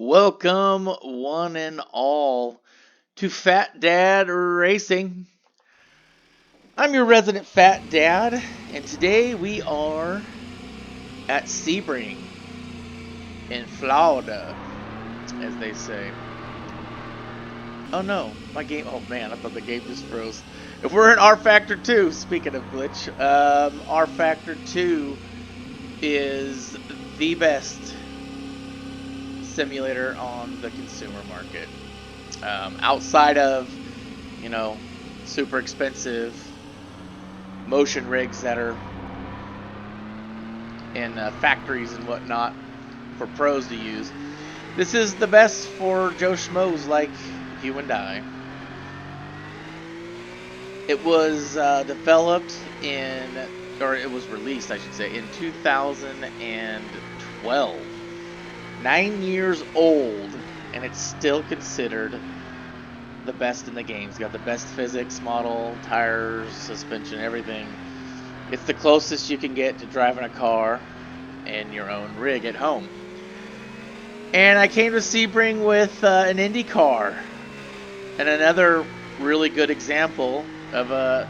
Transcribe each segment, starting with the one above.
Welcome, one and all, to Fat Dad Racing. I'm your resident Fat Dad, and today we are at Sebring in Florida, as they say. Oh no, my game. Oh man, I thought the game just froze. If we're in R Factor 2, speaking of which, R Factor 2 is the best simulator on the consumer market. Outside of, you know, super expensive motion rigs that are in factories and whatnot for pros to use. This is the best for Joe Schmoes like you and I. It was developed or it was released, I should say, in 2012. 9 years old, and it's still considered the best in the game. It's got the best physics model, tires, suspension, everything. It's the closest you can get to driving a car in your own rig at home. And I came to Sebring with an IndyCar, and another really good example of an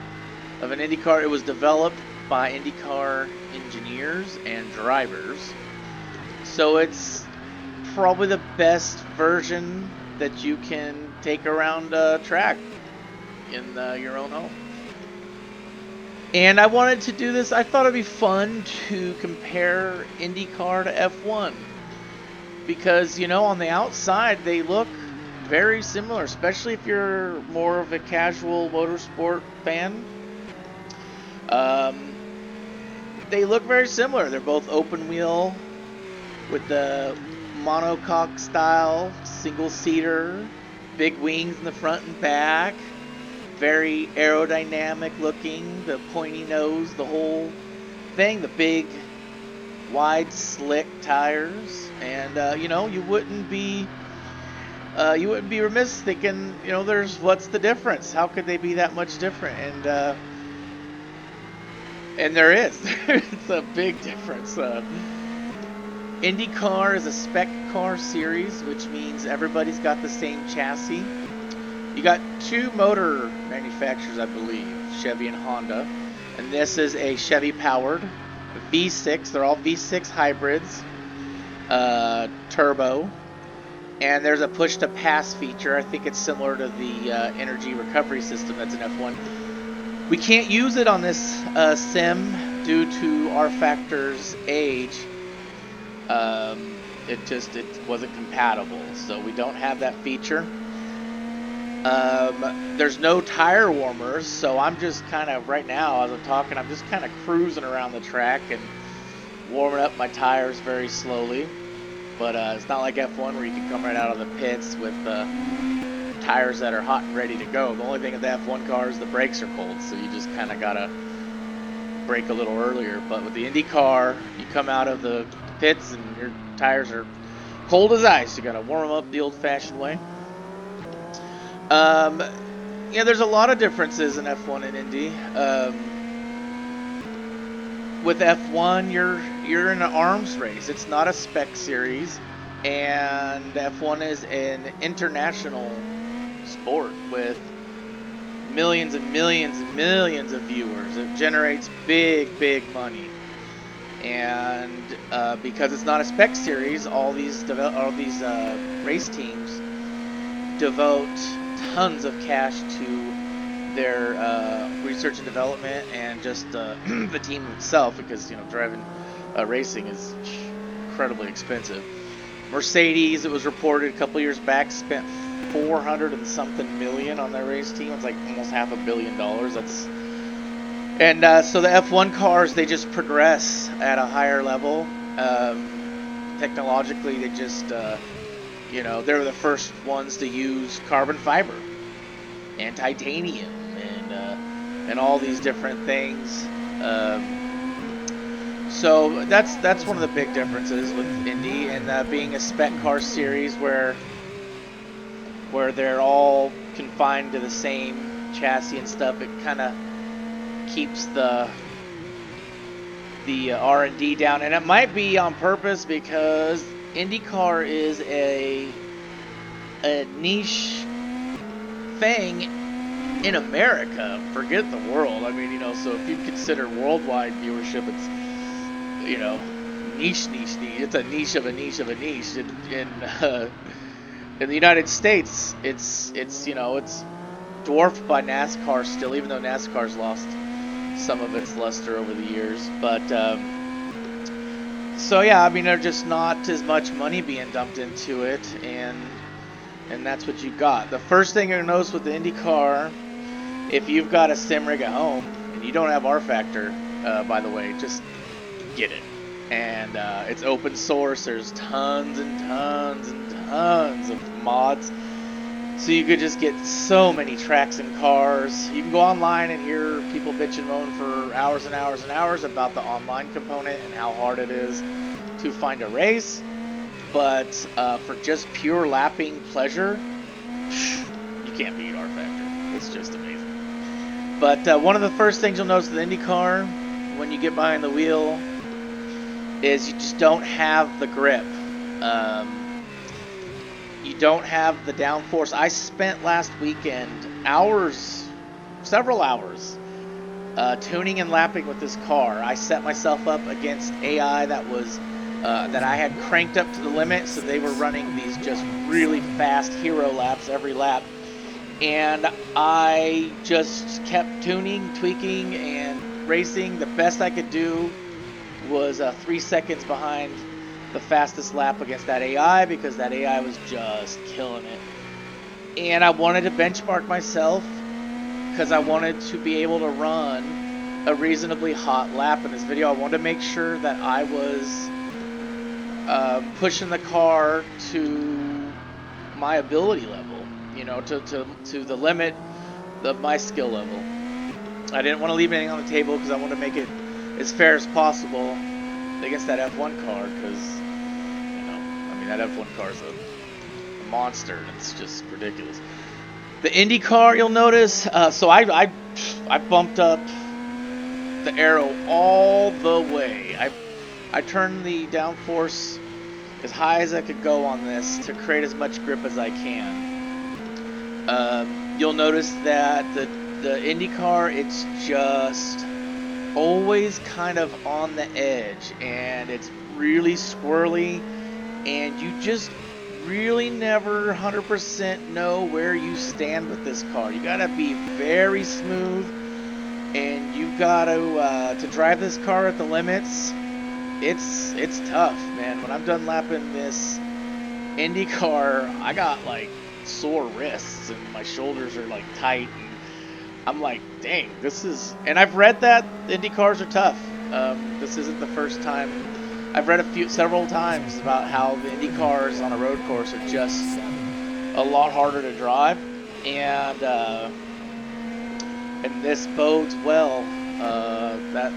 IndyCar. It was developed by IndyCar engineers and drivers, so it's probably the best version that you can take around a track in your own home. And I wanted to do this. I thought it'd be fun to compare IndyCar to F1 because, on the outside they look very similar, especially if you're more of a casual motorsport fan. They look very similar. They're both open wheel with the monocoque style, single seater, big wings in the front and back. Very aerodynamic looking, the pointy nose, the whole thing, the big, wide, slick tires, and you wouldn't be remiss thinking, there's what's the difference? How could they be that much different? And there is, it's a big difference. IndyCar is a spec car series, which means everybody's got the same chassis. You got two motor manufacturers, I believe, Chevy and Honda, and this is a Chevy-powered V6. They're all V6 hybrids, turbo, and there's a push-to-pass feature. I think it's similar to the energy recovery system that's in F1. We can't use it on this sim due to R Factor's age. It wasn't compatible, so we don't have that feature. There's no tire warmers, so I'm just kind of, right now, as I'm talking, I'm just kind of cruising around the track and warming up my tires very slowly. But it's not like F1 where you can come right out of the pits with tires that are hot and ready to go. The only thing with the F1 car is the brakes are cold, so you just kind of gotta brake a little earlier. But with the Indy car, you come out of the pits and your tires are cold as ice. You gotta warm them up the old-fashioned way. There's a lot of differences in F1 and Indy. With F1, you're in an arms race. It's not a spec series, and F1 is an international sport with millions and millions and millions of viewers. It generates big money, and because it's not a spec series, all these race teams devote tons of cash to their research and development and just the team itself, because driving racing is incredibly expensive. Mercedes, it was reported a couple years back, spent 400 and something million on their race team. It's like almost $500 million. So the F1 cars, they just progress at a higher level. Technologically, they just they're the first ones to use carbon fiber and titanium and all these different things. So that's one of the big differences with Indy, and being a spec car series where they're all confined to the same chassis and stuff. It kind of keeps the R&D down, and it might be on purpose because IndyCar is a niche thing in America. Forget the world. I mean, so if you'd consider worldwide viewership, it's niche. It's a niche of a niche of a niche. In the United States, it's dwarfed by NASCAR still, even though NASCAR's lost some of its luster over the years. But so yeah, I mean, there's just not as much money being dumped into it, and that's what you got. The first thing you'll notice with the IndyCar, if you've got a sim rig at home and you don't have R Factor, by the way, just get it. And it's open source. There's tons and tons and tons of mods. So you could just get so many tracks and cars. You can go online and hear people bitch and moan for hours and hours and hours about the online component and how hard it is to find a race. But for just pure lapping pleasure, you can't beat R Factor. It's just amazing. But one of the first things you'll notice with IndyCar when you get behind the wheel is you just don't have the grip. Um, you don't have the downforce. I spent last weekend hours, several hours, tuning and lapping with this car. I set myself up against AI that I had cranked up to the limit, so they were running these just really fast hero laps every lap, and I just kept tuning, tweaking, and racing. The best I could do was 3 seconds behind the fastest lap against that AI because that AI was just killing it. And I wanted to benchmark myself because I wanted to be able to run a reasonably hot lap in this video. I wanted to make sure that I was pushing the car to my ability level, to the limit of my skill level. I didn't want to leave anything on the table because I wanted to make it as fair as possible against that F1 car because, I mean, that F1 car is a monster and it's just ridiculous. The Indy car, you'll notice, so I bumped up the arrow all the way. I turned the downforce as high as I could go on this to create as much grip as I can. You'll notice that the IndyCar, it's just always kind of on the edge, and it's really squirrely, and you just really never 100% know where you stand with this car. You gotta be very smooth, and you've got to drive this car at the limits. It's tough, man. When I'm done lapping this IndyCar, I got like sore wrists and my shoulders are like tight, and I'm like, dang, this is. And I've read that IndyCars are tough. This isn't the first time. I've read several times about how the IndyCars on a road course are just a lot harder to drive, and this bodes well that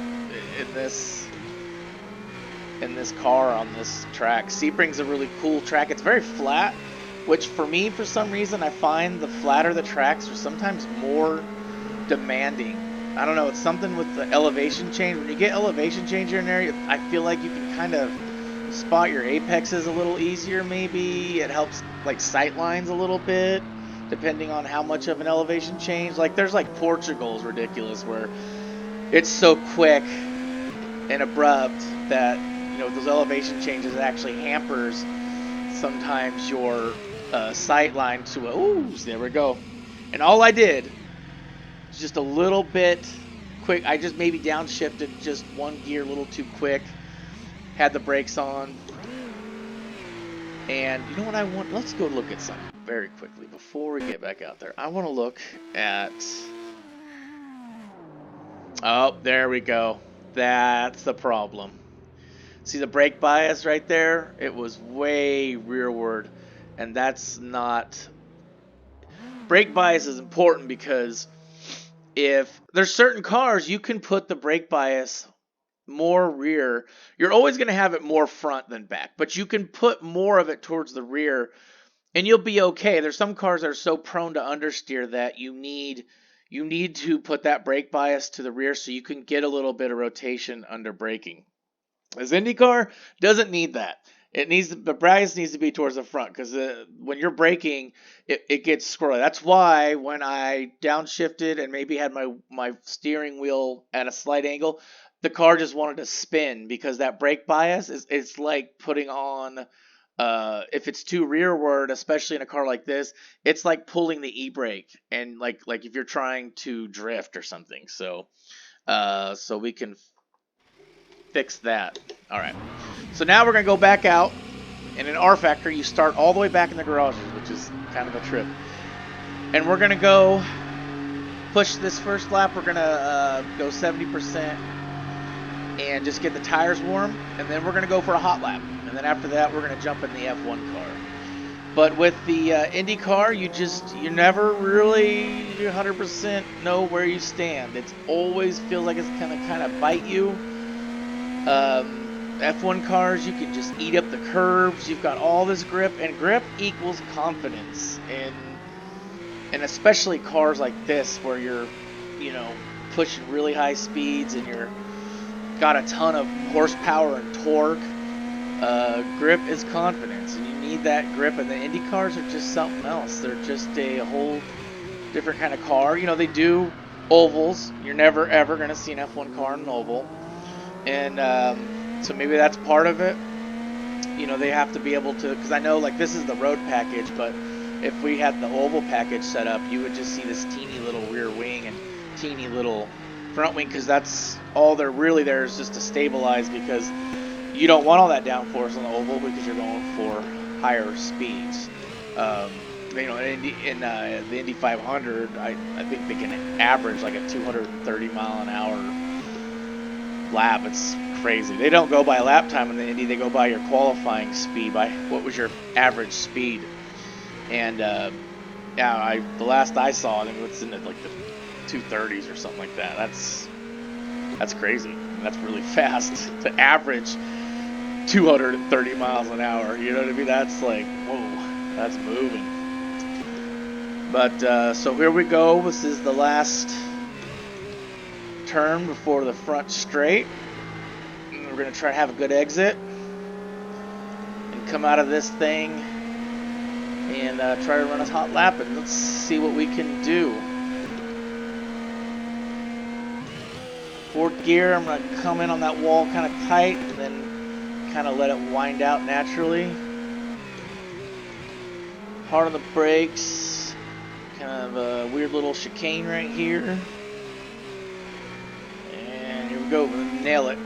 in this car on this track. Sebring's a really cool track. It's very flat, which for me, for some reason, I find the flatter the tracks are sometimes more demanding. I don't know. It's something with the elevation change. When you get elevation change here and there, I feel like you can kind of spot your apexes a little easier. Maybe it helps like sight lines a little bit, depending on how much of an elevation change. Like there's like Portugal's ridiculous, where it's so quick and abrupt that those elevation changes actually hampers sometimes your sight line to a ooh. There we go. And all I did just a little bit quick. I just maybe downshifted just one gear a little too quick. Had the brakes on. And you know what I want? Let's go look at something very quickly before we get back out there. I want to look at. Oh, there we go. That's the problem. See the brake bias right there? It was way rearward. And that's not. Brake bias is important because if there's certain cars, you can put the brake bias more rear. You're always going to have it more front than back, but you can put more of it towards the rear and you'll be okay. There's some cars that are so prone to understeer that you need to put that brake bias to the rear so you can get a little bit of rotation under braking. This IndyCar doesn't need that. It needs the bias needs to be towards the front because when you're braking, it gets squirrely. That's why when I downshifted and maybe had my steering wheel at a slight angle, the car just wanted to spin because that brake bias is it's like putting on. If it's too rearward, especially in a car like this, it's like pulling the e-brake and like if you're trying to drift or something. So we can fix that. All right. So now we're gonna go back out. And in our factory, you start all the way back in the garages, which is kind of a trip. And we're going to go push this first lap. We're going to go 70% and just get the tires warm. And then we're going to go for a hot lap. And then after that, we're going to jump in the F1 car. But with the Indy car, you never really 100% know where you stand. It always feels like it's going to kind of bite you. F1 cars, you can just eat up the curves. You've got all this grip, and grip equals confidence. And especially cars like this, where you're, pushing really high speeds and you're got a ton of horsepower and torque. Grip is confidence, and you need that grip. And the Indy cars are just something else. They're just a whole different kind of car. They do ovals. You're never ever gonna see an F1 car in an oval, and so maybe that's part of it. They have to be able to, because I know like this is the road package, but if we had the oval package set up, you would just see this teeny little rear wing and teeny little front wing, because that's all they're really there is just to stabilize, because you don't want all that downforce on the oval because you're going for higher speeds. In the Indy 500, I think they can average like a 230 mile an hour lap. It's crazy. They don't go by lap time in the Indy. They go by your qualifying speed, by what was your average speed. And the last I saw, I think it's in like the 230s or something like that. That's crazy. That's really fast to average 230 miles an hour. You know what I mean? That's like, whoa, that's moving. But so here we go. This is the last turn before the front straight. And we're going to try to have a good exit and come out of this thing and try to run a hot lap, and let's see what we can do. Fourth gear, I'm going to come in on that wall kind of tight and then kind of let it wind out naturally. Hard on the brakes. Kind of a weird little chicane right here. And here we go, we're going to nail it.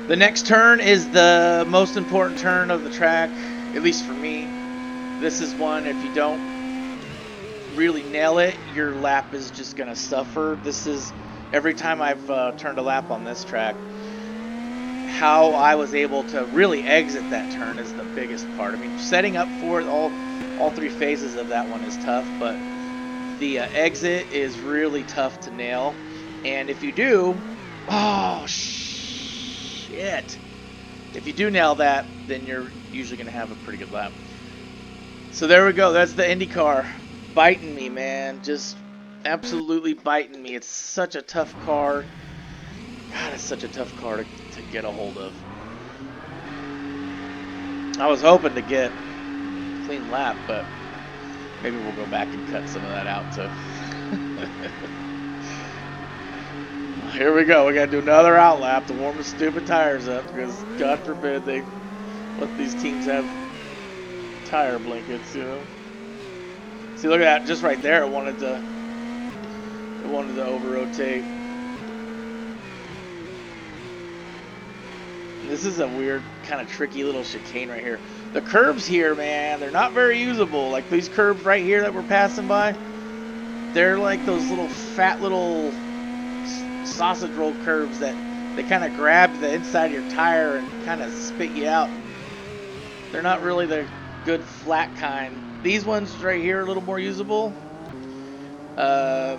The next turn is the most important turn of the track, at least for me. This is one, if you don't really nail it, your lap is just going to suffer. This is, every time I've turned a lap on this track, how I was able to really exit that turn is the biggest part. I mean, setting up for it, all three phases of that one is tough, but the exit is really tough to nail. And if you do, oh, shit. If you do nail that, then you're usually going to have a pretty good lap. So there we go. That's the IndyCar biting me, man. Just absolutely biting me. It's such a tough car. God, it's such a tough car to get a hold of. I was hoping to get a clean lap, but maybe we'll go back and cut some of that out too. Here we go. We got to do another out lap to warm the stupid tires up, because God forbid they let these teams have tire blankets, See, look at that. Just right there, it wanted to over-rotate. This is a weird, kind of tricky little chicane right here. The curbs here, man, they're not very usable. Like these curbs right here that we're passing by, they're like those little fat little sausage roll curves that they kind of grab the inside of your tire and kind of spit you out. They're not really the good flat kind. These ones right here are a little more usable, but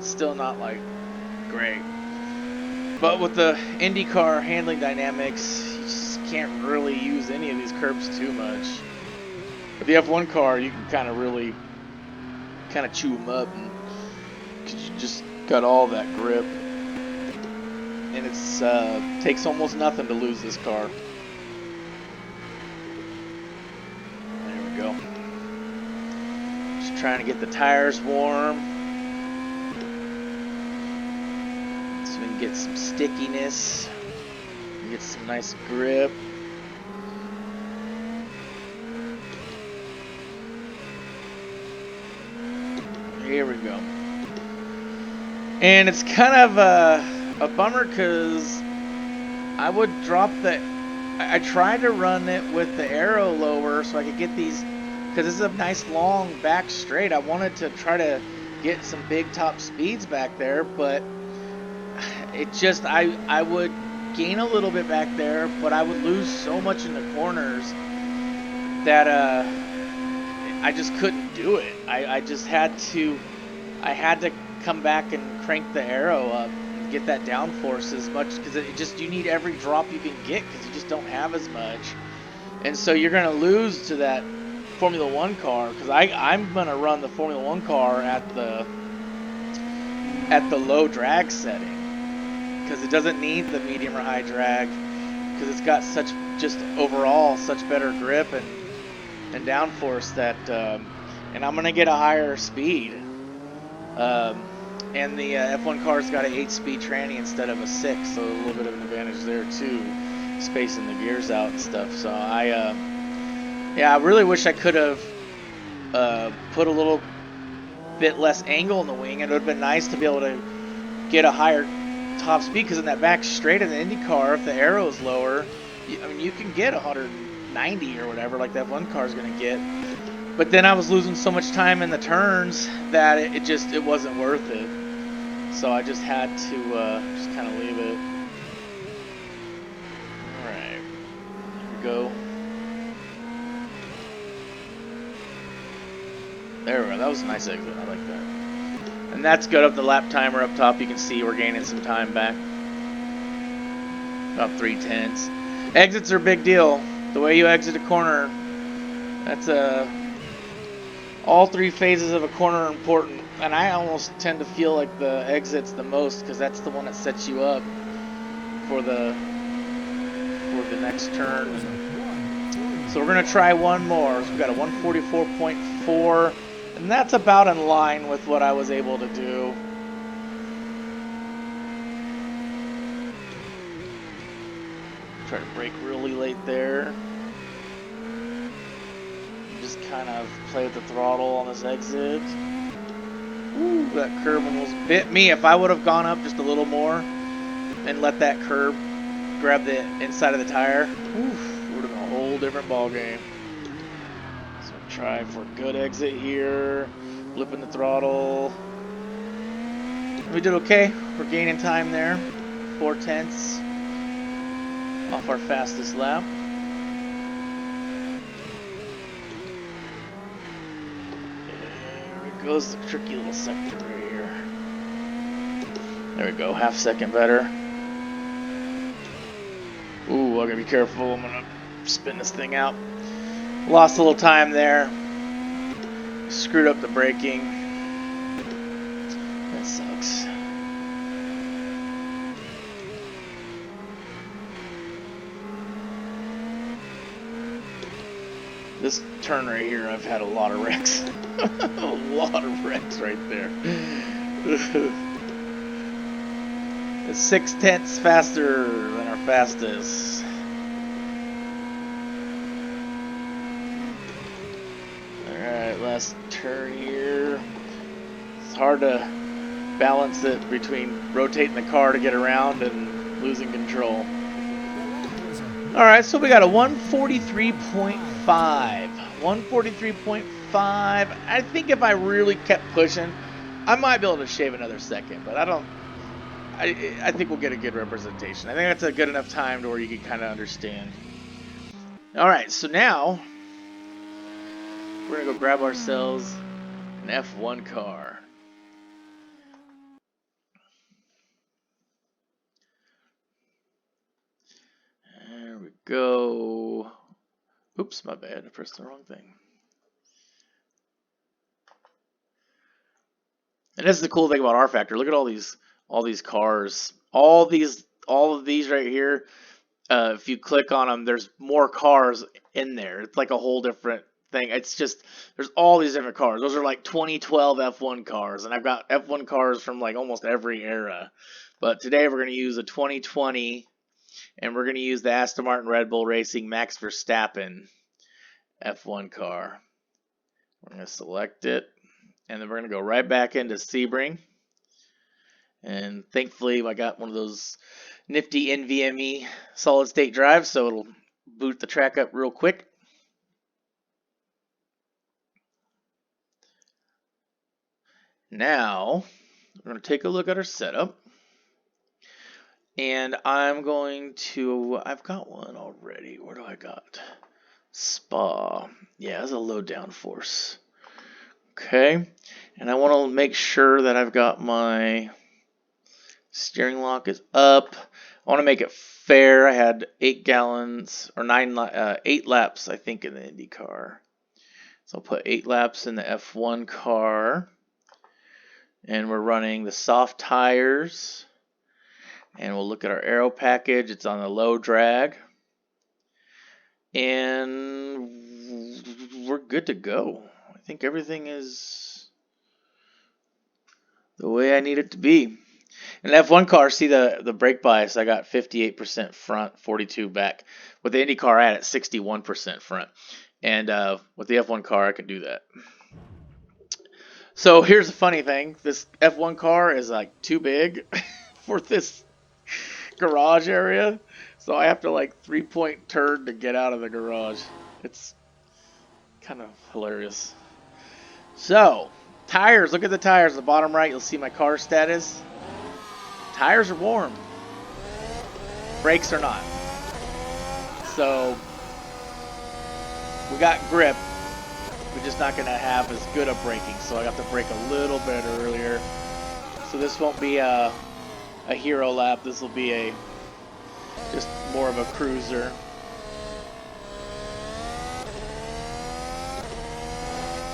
still not like great. But with the IndyCar handling dynamics, you just can't really use any of these curbs too much. With the F1 car, you can kind of really chew them up, and cause you just got all that grip, and it's takes almost nothing to lose this car. trying to get the tires warm so we can get some stickiness and get some nice grip. Here we go. And it's kind of a bummer because I would drop the... I tried to run it with the aero lower so I could get these, because this is a nice long back straight. I wanted to try to get some big top speeds back there, but it just, I would gain a little bit back there, but I would lose so much in the corners that I just couldn't do it. I just had to, I had to come back and crank the aero up and get that downforce as much, because it just, you need every drop you can get because you just don't have as much. And so you're going to lose to that Formula One car, because I'm going to run the Formula One car at the low drag setting, because it doesn't need the medium or high drag, because it's got such, just overall such better grip and downforce that, and I'm going to get a higher speed. And the F1 car's got an 8-speed tranny instead of a 6, so a little bit of an advantage there too, spacing the gears out and stuff. So yeah, I really wish I could have put a little bit less angle in the wing. It would have been nice to be able to get a higher top speed, because in that back straight in the IndyCar, if the aero is lower, I mean, you can get 190 or whatever, like that one car is going to get. But then I was losing so much time in the turns that it wasn't worth it. So I just had to just kind of leave it. All right, here we go. There we go. That was a nice exit. I like that. And that's good. Up the lap timer up top, you can see we're gaining some time back. About 3/10. Exits are a big deal. The way you exit a corner, that's all 3 phases of a corner are important. And I almost tend to feel like the exit's the most, because that's the one that sets you up for the next turn. So we're going to try one more. So we got a 144.4, and that's about in line with what I was able to do. Try to brake really late there. Just kind of play with the throttle on this exit. Ooh, that curb almost bit me. If I would have gone up just a little more and let that curb grab the inside of the tire, would have been a whole different ball game. So try for a good exit here. Flipping the throttle. We did okay. We're gaining time there. 4/10 off our fastest lap. There it goes, the tricky little sector right here. There we go, half second better. Ooh, I gotta be careful. I'm gonna spin this thing out. Lost a little time there. Screwed up the braking. That sucks. This turn right here, I've had a lot of wrecks. A lot of wrecks right there. It's 6/10 faster than our fastest. Alright, last turn here. It's hard to balance it between rotating the car to get around and losing control. Alright, so we got a 143.5. 143.5. I think if I really kept pushing, I might be able to shave another second, but I think we'll get a good representation. I think that's a good enough time to where you can kind of understand. Alright, so now we're going to go grab ourselves an F1 car. There we go. Oops, my bad. I pressed the wrong thing. And this is the cool thing about R Factor. Look at all these cars. All of these right here. If you click on them, there's more cars in there. It's like a whole different thing. It's just, there's all these different cars. Those are like 2012 F1 cars, and I've got F1 cars from like almost every era. But today we're going to use a 2020, and we're going to use the Aston Martin Red Bull Racing Max Verstappen F1 car. We're going to select it, and then we're going to go right back into Sebring. And thankfully, I got one of those nifty NVMe solid state drives, so it'll boot the track up real quick. Now, we're going to take a look at our setup. And I'm going to, I've got one already. Where do I got? Spa. Yeah, it's a low downforce. Okay. And I want to make sure that I've got my steering lock is up. I want to make it fair. I had 8 gallons or 8 laps, I think, in the IndyCar. So I'll put 8 laps in the F1 car. And we're running the soft tires. And we'll look at our aero package. It's on the low drag. And we're good to go. I think everything is the way I need it to be. In the F1 car, see the brake bias, I got 58% front, 42 back. With the Indy car, I had it 61% front. And with the F1 car, I can do that. So here's the funny thing. This F1 car is like too big for this garage area. So I have to like 3-point turn to get out of the garage. It's kind of hilarious. So, tires. Look at the tires. At the bottom right, you'll see my car status. Tires are warm. Brakes are not. So, we got grip. We're just not going to have as good a braking. So I have to brake a little bit earlier. So this won't be a hero lap. This will be just more of a cruiser.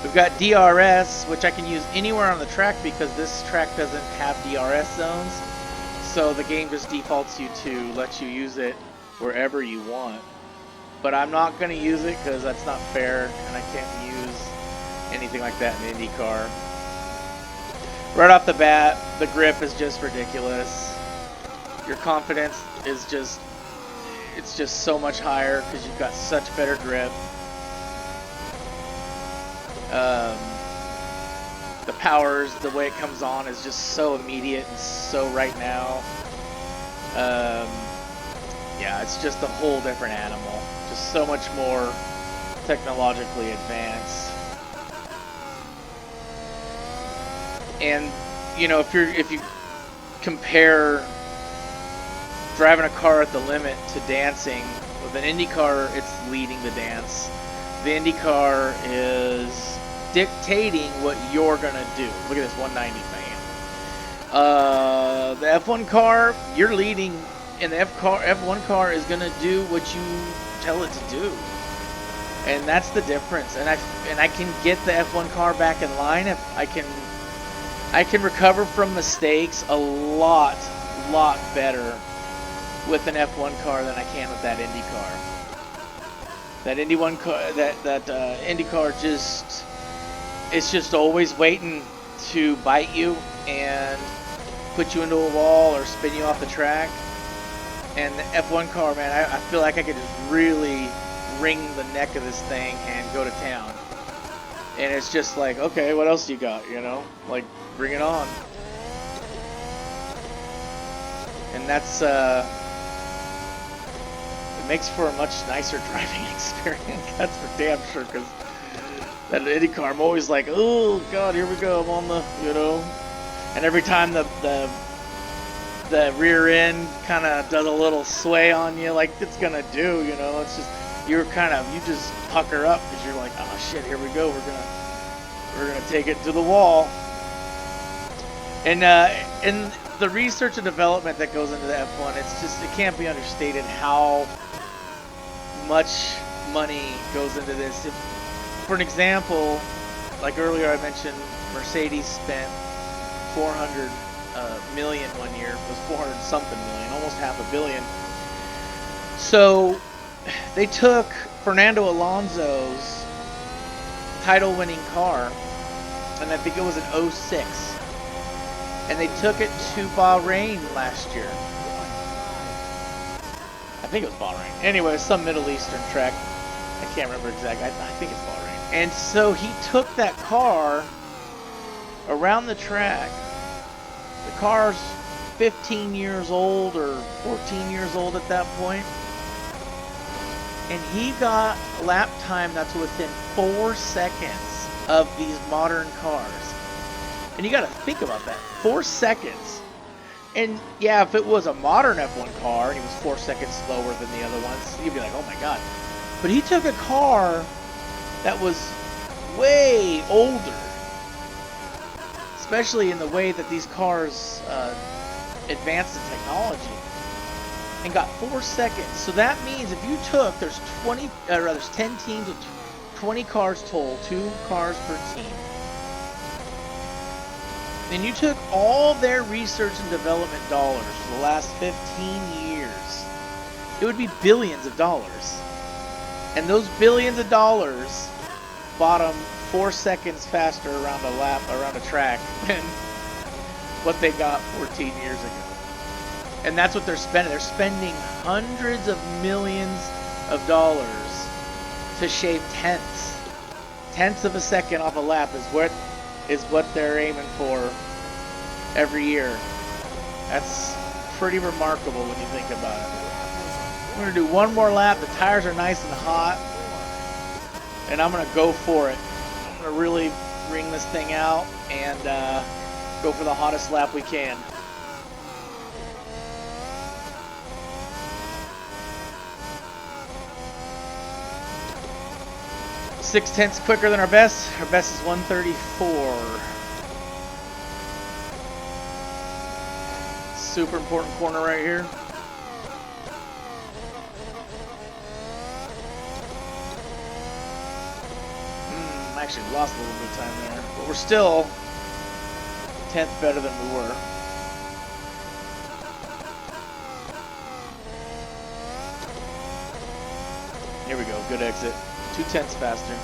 We've got DRS, which I can use anywhere on the track because this track doesn't have DRS zones. So the game just defaults you to let you use it wherever you want. But I'm not going to use it because that's not fair, and I can't use anything like that in IndyCar. Right off the bat, the grip is just ridiculous. Your confidence is it's just so much higher because you've got such better grip. The powers, the way it comes on is just so immediate and so right now. Yeah, it's just a whole different animal. Just so much more technologically advanced. And you know, if you compare driving a car at the limit to dancing, with an Indy car, it's leading the dance. The Indy car is dictating what you're gonna do. Look at this 190 fan. The F1 car, you're leading, and the F1 car is gonna do what you tell it to do, and that's the difference. And I can get the F1 car back in line if I can recover from mistakes a lot better with an F1 car than I can with that Indy car. That Indy car it's just always waiting to bite you and put you into a wall or spin you off the track. And the F1 car, man, I feel like I could just really wring the neck of this thing and go to town. And it's just like, okay, what else you got, you know? Like, bring it on. And that's, it makes for a much nicer driving experience. That's for damn sure, because that Indy car, I'm always like, oh, God, here we go. I'm on the, you know. And every time the rear end kind of does a little sway on you, like it's going to do, you know. It's just, you just pucker up because you're like, oh, shit, here we go. We're gonna take it to the wall. And the research and development that goes into the F1, it can't be understated how much money goes into this. For an example, like earlier I mentioned, Mercedes spent 400 million one year. It was 400 something million, almost $500 million. So they took Fernando Alonso's title-winning car, and I think it was an '06. And they took it to Bahrain last year. I think it was Bahrain. Anyway, some Middle Eastern track. I can't remember exactly. I think it's Bahrain. And so he took that car around the track. The car's 15 years old or 14 years old at that point. And he got a lap time that's within 4 seconds of these modern cars. And you got to think about that. 4 seconds. And yeah, if it was a modern F1 car and he was 4 seconds slower than the other ones, you'd be like, oh my god. But he took a car that was way older, especially in the way that these cars advanced in technology, and got 4 seconds. So that means if you took, there's 10 teams with 20 cars total, 2 cars per team. And you took all their research and development dollars for the last 15 years, it would be billions of dollars. And those billions of dollars bought them 4 seconds faster around a lap, around a track, than what they got 14 years ago. And that's what they're spending. They're spending hundreds of millions of dollars to shave tenths of a second off a lap is what they're aiming for every year. That's pretty remarkable when you think about it. We're going to do one more lap. The tires are nice and hot, and I'm going to go for it. I'm going to really wring this thing out and go for the hottest lap we can. Six tenths quicker than our best. Our best is 134. Super important corner right here. Actually lost a little bit of time there, but we're still a tenth better than we were. Here we go, good exit. 2 tenths faster.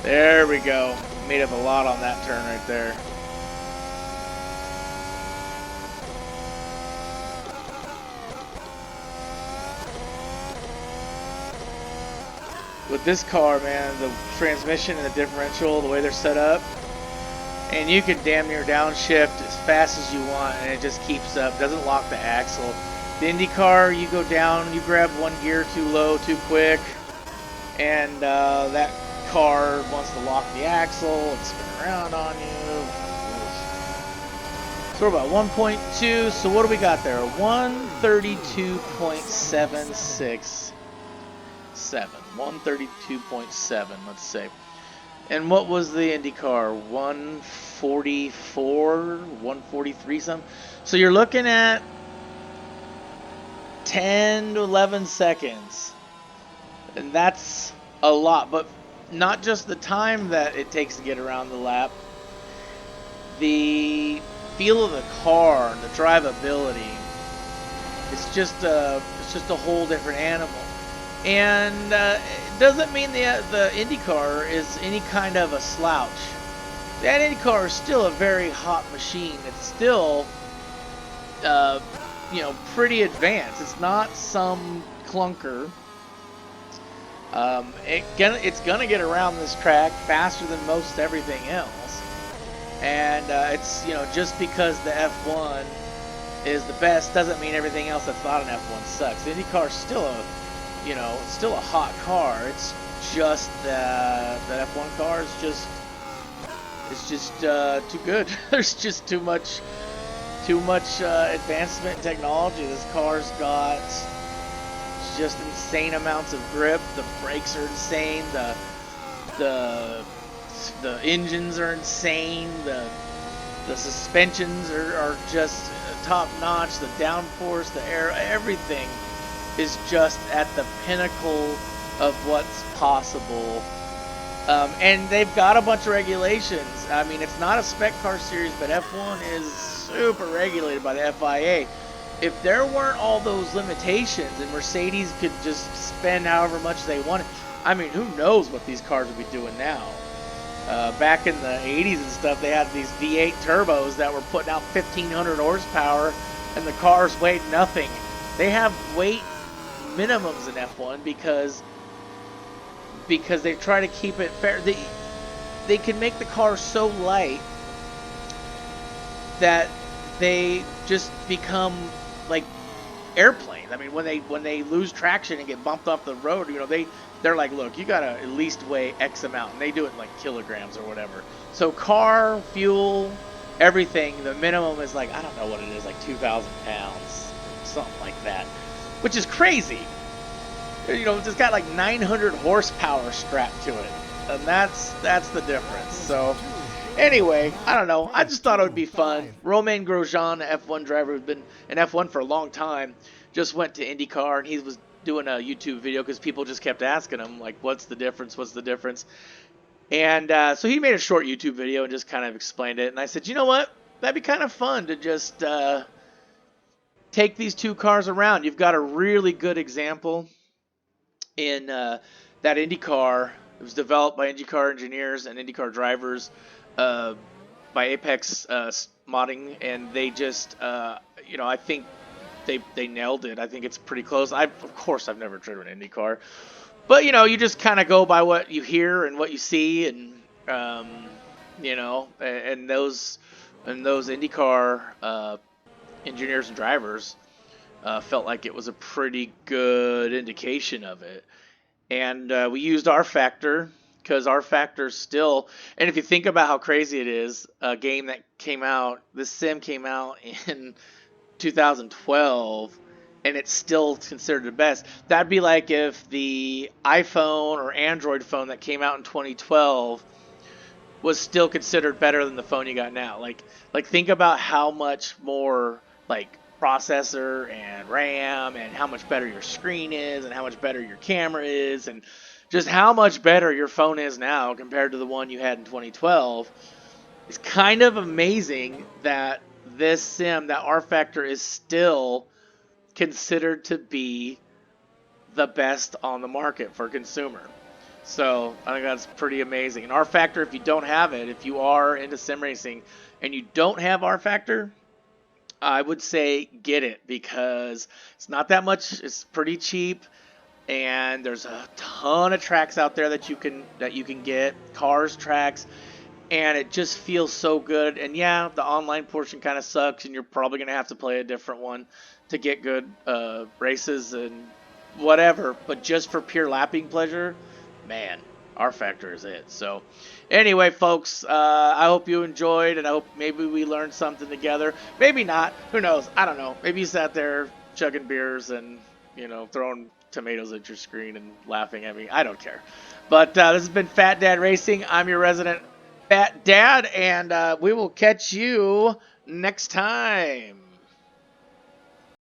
There we go. Made up a lot on that turn right there. With this car, man, the transmission and the differential, the way they're set up, and you can damn near downshift as fast as you want, and it just keeps up. Doesn't lock the axle. The IndyCar, you go down, you grab one gear too low, too quick, and that car wants to lock the axle and spin around on you. So we're about 1.2. So what do we got there? 132.767. 132.7, let's say. And what was the IndyCar? 144, 143 something. So you're looking at 10 to 11 seconds. And that's a lot, but not just the time that it takes to get around the lap. The feel of the car, the drivability, it's just a whole different animal. And it doesn't mean the IndyCar is any kind of a slouch. That IndyCar is still a very hot machine. It's still, pretty advanced. It's not some clunker. It's gonna get around this track faster than most everything else. And it's just because the F1 is the best doesn't mean everything else that's not an F1 sucks. The IndyCar is still still a hot car. It's just that F1 car is just too good. There's just too much advancement in technology. This car's got just insane amounts of grip. The brakes are insane. The engines are insane. The suspensions are just top notch. The downforce, the air, everything is just at the pinnacle of what's possible. And they've got a bunch of regulations. I mean, it's not a spec car series, but F1 is super regulated by the FIA. if there weren't all those limitations and Mercedes could just spend however much they wanted, I mean, who knows what these cars would be doing now? Back in the 80s and stuff, they had these V8 turbos that were putting out 1,500 horsepower, and the cars weighed nothing. They have weight minimums in F1 because they try to keep it fair. They can make the car so light that they just become like airplanes. I mean, when they lose traction and get bumped off the road, they're like, look, you gotta at least weigh X amount, and they do it in like kilograms or whatever. So car, fuel, everything, the minimum is like, I don't know what it is, like 2,000 pounds, something like that, which is crazy. It's got like 900 horsepower strapped to it, and that's the difference. So anyway, I don't know. I just thought it would be fun. Romain Grosjean, an F1 driver who's been in F1 for a long time, just went to IndyCar, and he was doing a YouTube video because people just kept asking him, like, what's the difference? What's the difference? And so he made a short YouTube video and just kind of explained it. And I said, you know what? That'd be kind of fun to just take these two cars around. You've got a really good example in that IndyCar. It was developed by IndyCar engineers and IndyCar drivers uh, by Apex modding, and they just, I think they nailed it. I think it's pretty close. Of course, I've never driven an IndyCar, but you just kind of go by what you hear and what you see, and and those IndyCar engineers and drivers felt like it was a pretty good indication of it. And we used R Factor because R Factor still, and if you think about how crazy it is, a game that came out, this sim came out in 2012, and it's still considered the best. That'd be like if the iPhone or Android phone that came out in 2012 was still considered better than the phone you got now. Like think about how much more like processor and RAM and how much better your screen is and how much better your camera is and just how much better your phone is now compared to the one you had in 2012. It's kind of amazing that this sim, that R Factor, is still considered to be the best on the market for consumer. So I think that's pretty amazing. And R Factor, if you don't have it, if you are into sim racing and you don't have R Factor, I would say get it because it's not that much. It's pretty cheap, and there's a ton of tracks out there that you can get, cars tracks, and it just feels so good. And yeah, the online portion kind of sucks, and you're probably gonna have to play a different one to get good races and whatever. But just for pure lapping pleasure, man, R Factor is it. So anyway, folks, I hope you enjoyed, and I hope maybe we learned something together. Maybe not. Who knows? I don't know. Maybe you sat there chugging beers and throwing tomatoes at your screen and laughing at me. I don't care. But this has been Fat Dad Racing. I'm your resident Fat Dad, and we will catch you next time.